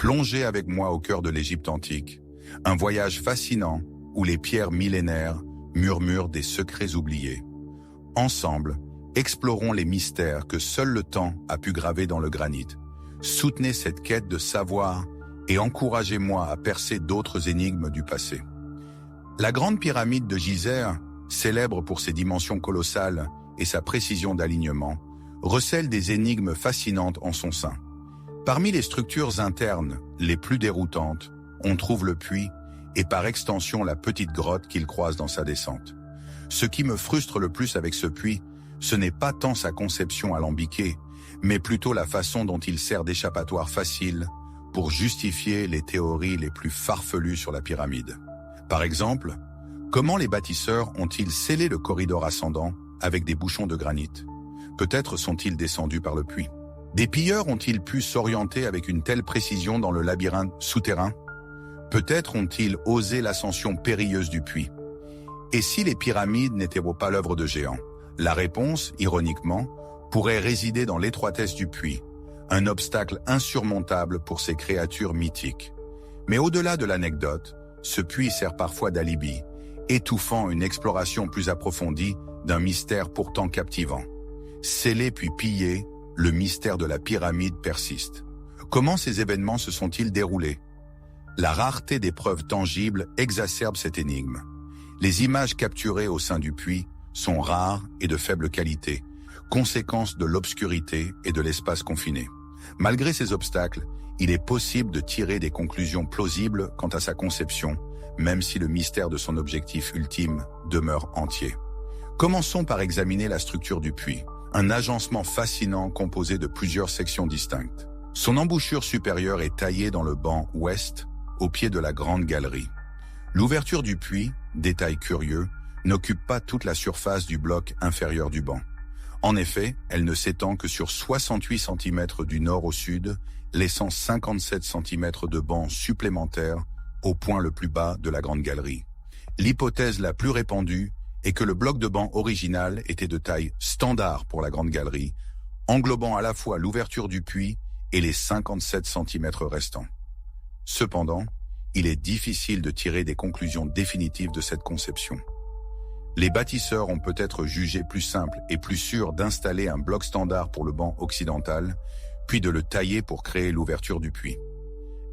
Plongez avec moi au cœur de l'Égypte antique, un voyage fascinant où les pierres millénaires murmurent des secrets oubliés. Ensemble, explorons les mystères que seul le temps a pu graver dans le granit. Soutenez cette quête de savoir et encouragez-moi à percer d'autres énigmes du passé. La grande pyramide de Gizeh, célèbre pour ses dimensions colossales et sa précision d'alignement, recèle des énigmes fascinantes en son sein. Parmi les structures internes les plus déroutantes, on trouve le puits et par extension la petite grotte qu'il croise dans sa descente. Ce qui me frustre le plus avec ce puits, ce n'est pas tant sa conception alambiquée, mais plutôt la façon dont il sert d'échappatoire facile pour justifier les théories les plus farfelues sur la pyramide. Par exemple, comment les bâtisseurs ont-ils scellé le corridor ascendant avec des bouchons de granit? Peut-être sont-ils descendus par le puits. Des pilleurs ont-ils pu s'orienter avec une telle précision dans le labyrinthe souterrain? Peut-être ont-ils osé l'ascension périlleuse du puits. Et si les pyramides n'étaient pas l'œuvre de géants? La réponse, ironiquement, pourrait résider dans l'étroitesse du puits, un obstacle insurmontable pour ces créatures mythiques. Mais au-delà de l'anecdote, ce puits sert parfois d'alibi, étouffant une exploration plus approfondie d'un mystère pourtant captivant. Scellé puis pillé, le mystère de la pyramide persiste. Comment ces événements se sont-ils déroulés? La rareté des preuves tangibles exacerbe cette énigme. Les images capturées au sein du puits sont rares et de faible qualité, conséquence de l'obscurité et de l'espace confiné. Malgré ces obstacles, il est possible de tirer des conclusions plausibles quant à sa conception, même si le mystère de son objectif ultime demeure entier. Commençons par examiner la structure du puits, un agencement fascinant composé de plusieurs sections distinctes. Son embouchure supérieure est taillée dans le banc ouest, au pied de la grande galerie. L'ouverture du puits, détail curieux, n'occupe pas toute la surface du bloc inférieur du banc. En effet, elle ne s'étend que sur 68 cm du nord au sud, laissant 57 cm de banc supplémentaire au point le plus bas de la grande galerie. L'hypothèse la plus répandue est que le bloc de banc original était de taille standard pour la grande galerie, englobant à la fois l'ouverture du puits et les 57 cm restants. Cependant, il est difficile de tirer des conclusions définitives de cette conception. Les bâtisseurs ont peut-être jugé plus simple et plus sûr d'installer un bloc standard pour le banc occidental, puis de le tailler pour créer l'ouverture du puits.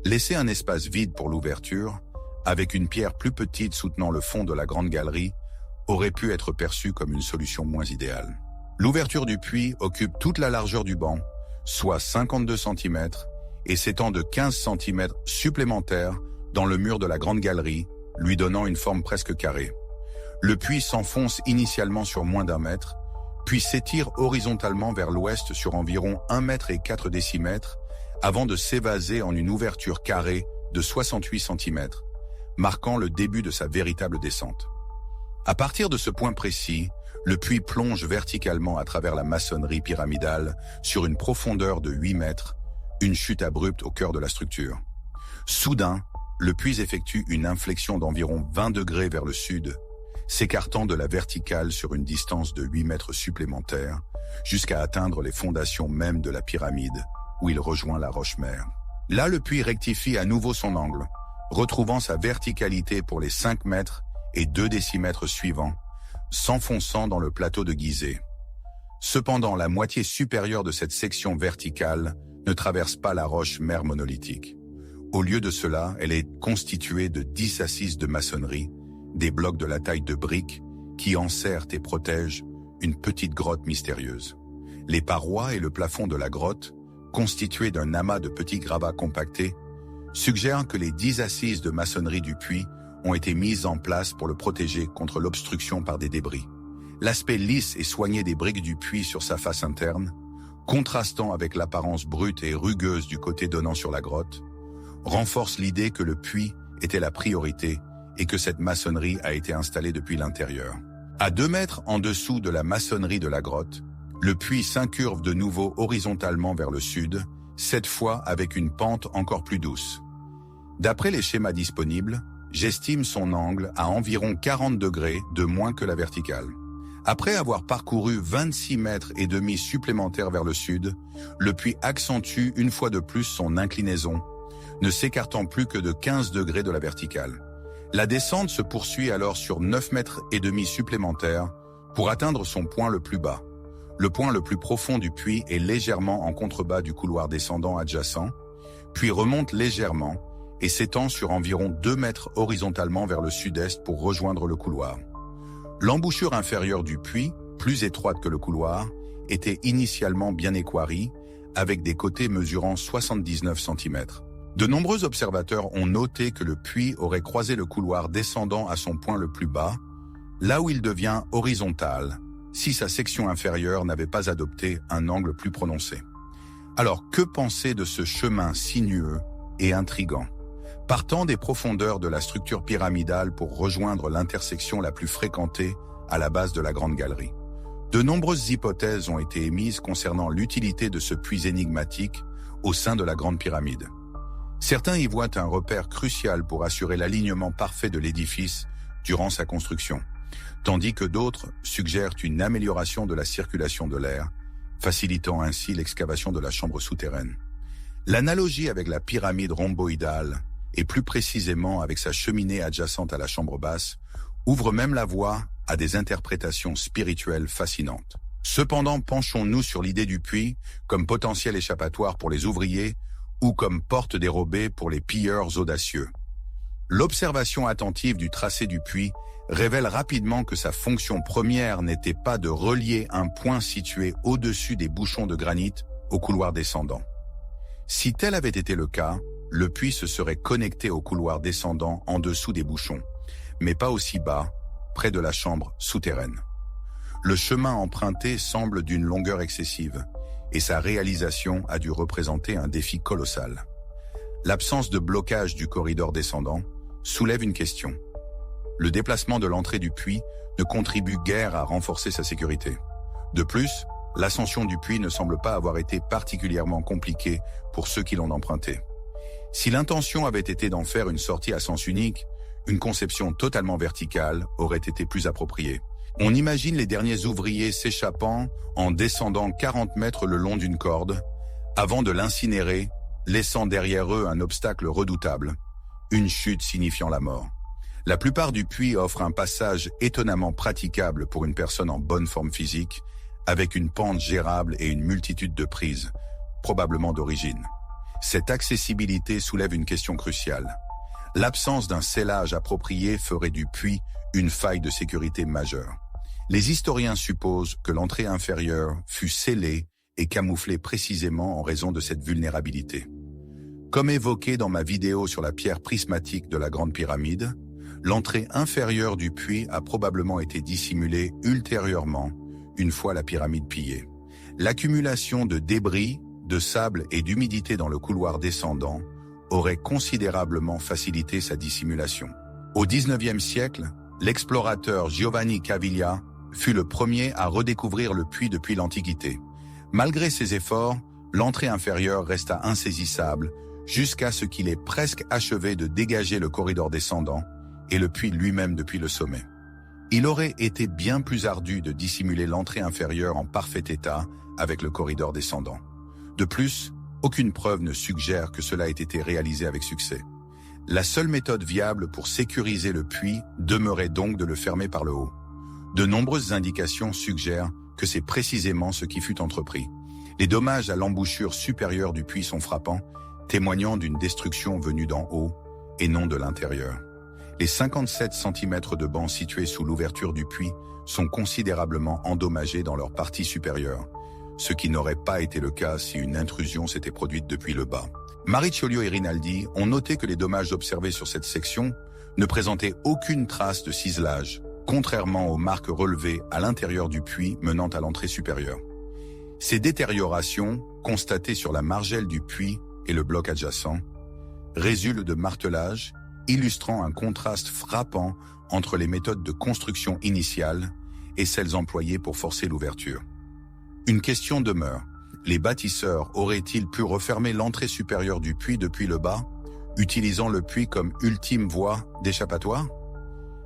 Laisser un espace vide pour l'ouverture, avec une pierre plus petite soutenant le fond de la grande galerie, aurait pu être perçu comme une solution moins idéale. L'ouverture du puits occupe toute la largeur du banc, soit 52 cm, et s'étend de 15 cm supplémentaires dans le mur de la grande galerie, lui donnant une forme presque carrée. Le puits s'enfonce initialement sur moins d'1 mètre, puis s'étire horizontalement vers l'ouest sur environ 1 mètre et 4 décimètres, avant de s'évaser en une ouverture carrée de 68 cm, marquant le début de sa véritable descente. À partir de ce point précis, le puits plonge verticalement à travers la maçonnerie pyramidale sur une profondeur de 8 mètres, une chute abrupte au cœur de la structure. Soudain, le puits effectue une inflexion d'environ 20 degrés vers le sud, s'écartant de la verticale sur une distance de 8 mètres supplémentaires, jusqu'à atteindre les fondations mêmes de la pyramide, où il rejoint la roche-mère. Là, le puits rectifie à nouveau son angle, retrouvant sa verticalité pour les 5 mètres et 2 décimètres suivants, s'enfonçant dans le plateau de Gizeh. Cependant, la moitié supérieure de cette section verticale ne traverse pas la roche-mère monolithique. Au lieu de cela, elle est constituée de 10 assises de maçonnerie, des blocs de la taille de briques qui enserrent et protègent une petite grotte mystérieuse. Les parois et le plafond de la grotte, constitués d'un amas de petits gravats compactés, suggèrent que les 10 assises de maçonnerie du puits ont été mises en place pour le protéger contre l'obstruction par des débris. L'aspect lisse et soigné des briques du puits sur sa face interne, contrastant avec l'apparence brute et rugueuse du côté donnant sur la grotte, renforce l'idée que le puits était la priorité et que cette maçonnerie a été installée depuis l'intérieur. À 2 mètres en dessous de la maçonnerie de la grotte, le puits s'incurve de nouveau horizontalement vers le sud, cette fois avec une pente encore plus douce. D'après les schémas disponibles, j'estime son angle à environ 40 degrés de moins que la verticale. Après avoir parcouru 26 mètres et demi supplémentaires vers le sud, le puits accentue une fois de plus son inclinaison, ne s'écartant plus que de 15 degrés de la verticale. La descente se poursuit alors sur 9,5 mètres supplémentaires pour atteindre son point le plus bas. Le point le plus profond du puits est légèrement en contrebas du couloir descendant adjacent, puis remonte légèrement et s'étend sur environ 2 mètres horizontalement vers le sud-est pour rejoindre le couloir. L'embouchure inférieure du puits, plus étroite que le couloir, était initialement bien équarrie, avec des côtés mesurant 79 cm. De nombreux observateurs ont noté que le puits aurait croisé le couloir descendant à son point le plus bas, là où il devient horizontal, si sa section inférieure n'avait pas adopté un angle plus prononcé. Alors, que penser de ce chemin sinueux et intrigant? Partant des profondeurs de la structure pyramidale pour rejoindre l'intersection la plus fréquentée à la base de la Grande Galerie. De nombreuses hypothèses ont été émises concernant l'utilité de ce puits énigmatique au sein de la Grande Pyramide. Certains y voient un repère crucial pour assurer l'alignement parfait de l'édifice durant sa construction, tandis que d'autres suggèrent une amélioration de la circulation de l'air, facilitant ainsi l'excavation de la chambre souterraine. L'analogie avec la pyramide rhomboïdale, et plus précisément avec sa cheminée adjacente à la chambre basse, ouvre même la voie à des interprétations spirituelles fascinantes. Cependant, penchons-nous sur l'idée du puits comme potentiel échappatoire pour les ouvriers ou comme porte dérobée pour les pilleurs audacieux. L'observation attentive du tracé du puits révèle rapidement que sa fonction première n'était pas de relier un point situé au-dessus des bouchons de granit au couloir descendant. Si tel avait été le cas, le puits se serait connecté au couloir descendant en dessous des bouchons, mais pas aussi bas, près de la chambre souterraine. Le chemin emprunté semble d'une longueur excessive, et sa réalisation a dû représenter un défi colossal. L'absence de blocage du corridor descendant soulève une question. Le déplacement de l'entrée du puits ne contribue guère à renforcer sa sécurité. De plus, l'ascension du puits ne semble pas avoir été particulièrement compliquée pour ceux qui l'ont emprunté. Si l'intention avait été d'en faire une sortie à sens unique, une conception totalement verticale aurait été plus appropriée. On imagine les derniers ouvriers s'échappant en descendant 40 mètres le long d'une corde, avant de l'incinérer, laissant derrière eux un obstacle redoutable, une chute signifiant la mort. La plupart du puits offre un passage étonnamment praticable pour une personne en bonne forme physique, avec une pente gérable et une multitude de prises, probablement d'origine. Cette accessibilité soulève une question cruciale. L'absence d'un scellage approprié ferait du puits une faille de sécurité majeure. Les historiens supposent que l'entrée inférieure fut scellée et camouflée précisément en raison de cette vulnérabilité. Comme évoqué dans ma vidéo sur la pierre prismatique de la Grande Pyramide, l'entrée inférieure du puits a probablement été dissimulée ultérieurement, une fois la pyramide pillée. L'accumulation de débris, de sable et d'humidité dans le couloir descendant aurait considérablement facilité sa dissimulation. Au XIXe siècle, l'explorateur Giovanni Caviglia fut le premier à redécouvrir le puits depuis l'Antiquité. Malgré ses efforts, l'entrée inférieure resta insaisissable jusqu'à ce qu'il ait presque achevé de dégager le corridor descendant et le puits lui-même depuis le sommet. Il aurait été bien plus ardu de dissimuler l'entrée inférieure en parfait état avec le corridor descendant. De plus, aucune preuve ne suggère que cela ait été réalisé avec succès. La seule méthode viable pour sécuriser le puits demeurait donc de le fermer par le haut. De nombreuses indications suggèrent que c'est précisément ce qui fut entrepris. Les dommages à l'embouchure supérieure du puits sont frappants, témoignant d'une destruction venue d'en haut et non de l'intérieur. Les 57 cm de banc situés sous l'ouverture du puits sont considérablement endommagés dans leur partie supérieure, ce qui n'aurait pas été le cas si une intrusion s'était produite depuis le bas. Maricciolio et Rinaldi ont noté que les dommages observés sur cette section ne présentaient aucune trace de ciselage, contrairement aux marques relevées à l'intérieur du puits menant à l'entrée supérieure. Ces détériorations, constatées sur la margelle du puits et le bloc adjacent, résultent de martelage, illustrant un contraste frappant entre les méthodes de construction initiales et celles employées pour forcer l'ouverture. Une question demeure. Les bâtisseurs auraient-ils pu refermer l'entrée supérieure du puits depuis le bas, utilisant le puits comme ultime voie d'échappatoire?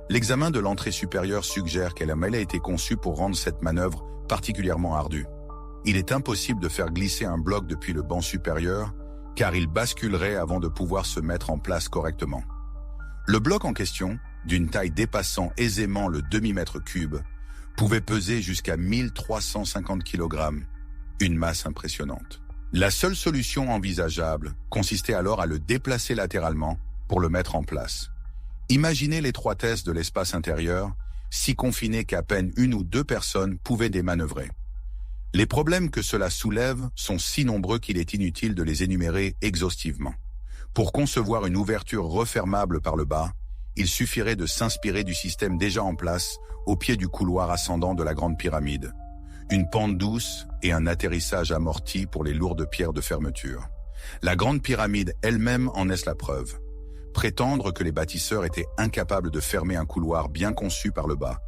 L'examen de l'entrée supérieure suggère qu'elle a été conçue pour rendre cette manœuvre particulièrement ardue. Il est impossible de faire glisser un bloc depuis le banc supérieur, car il basculerait avant de pouvoir se mettre en place correctement. Le bloc en question, d'une taille dépassant aisément le demi-mètre cube, pouvait peser jusqu'à 1350 kg, une masse impressionnante. La seule solution envisageable consistait alors à le déplacer latéralement pour le mettre en place. Imaginez l'étroitesse de l'espace intérieur, si confiné qu'à peine une ou deux personnes pouvaient démanœuvrer. Les problèmes que cela soulève sont si nombreux qu'il est inutile de les énumérer exhaustivement. Pour concevoir une ouverture refermable par le bas, il suffirait de s'inspirer du système déjà en place au pied du couloir ascendant de la Grande Pyramide. Une pente douce et un atterrissage amorti pour les lourdes pierres de fermeture. La Grande Pyramide elle-même en est la preuve. Prétendre que les bâtisseurs étaient incapables de fermer un couloir bien conçu par le bas,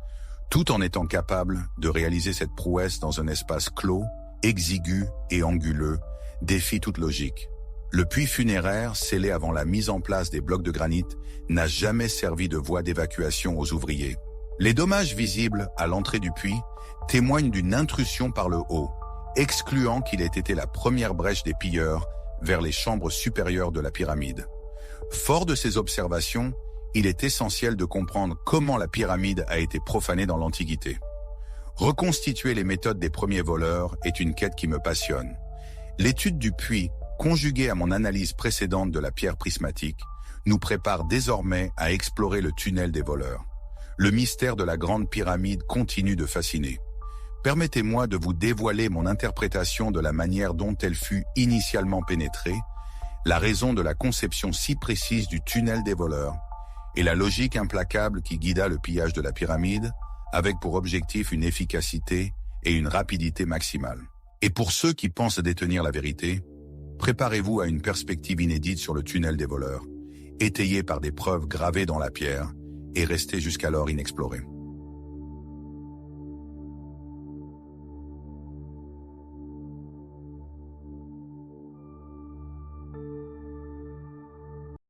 tout en étant capables de réaliser cette prouesse dans un espace clos, exigu et anguleux, défie toute logique. Le puits funéraire, scellé avant la mise en place des blocs de granit, n'a jamais servi de voie d'évacuation aux ouvriers. Les dommages visibles à l'entrée du puits témoignent d'une intrusion par le haut, excluant qu'il ait été la première brèche des pilleurs vers les chambres supérieures de la pyramide. Fort de ces observations, il est essentiel de comprendre comment la pyramide a été profanée dans l'Antiquité. Reconstituer les méthodes des premiers voleurs est une quête qui me passionne. L'étude du puits, conjuguée à mon analyse précédente de la pierre prismatique, nous prépare désormais à explorer le tunnel des voleurs. Le mystère de la Grande Pyramide continue de fasciner. Permettez-moi de vous dévoiler mon interprétation de la manière dont elle fut initialement pénétrée, la raison de la conception si précise du tunnel des voleurs, et la logique implacable qui guida le pillage de la pyramide, avec pour objectif une efficacité et une rapidité maximale. Et pour ceux qui pensent détenir la vérité, préparez-vous à une perspective inédite sur le tunnel des voleurs, étayée par des preuves gravées dans la pierre et restées jusqu'alors inexplorées.